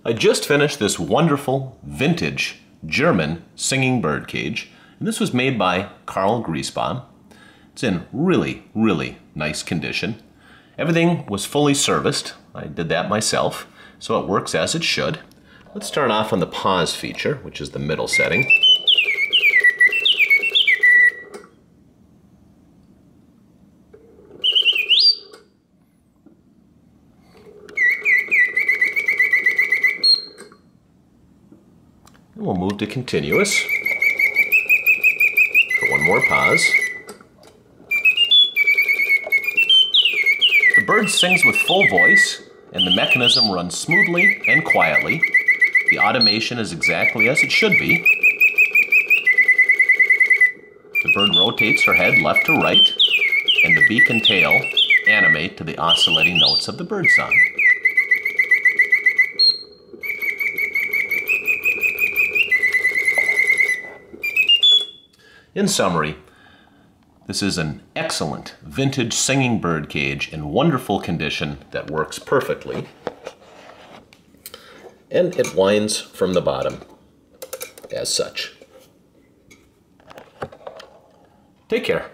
I just finished this wonderful vintage German singing bird cage, and this was made by Karl Griesbaum. It's in really, really nice condition. Everything was fully serviced. I did that myself, so it works as it should. Let's start off on the pause feature, which is the middle setting. And we'll move to continuous for one more pause. The bird sings with full voice, and the mechanism runs smoothly and quietly. The automation is exactly as it should be. The bird rotates her head left to right, and the beak and tail animate to the oscillating notes of the birdsong. In summary, this is an excellent vintage singing bird cage in wonderful condition that works perfectly. And it winds from the bottom as such. Take care.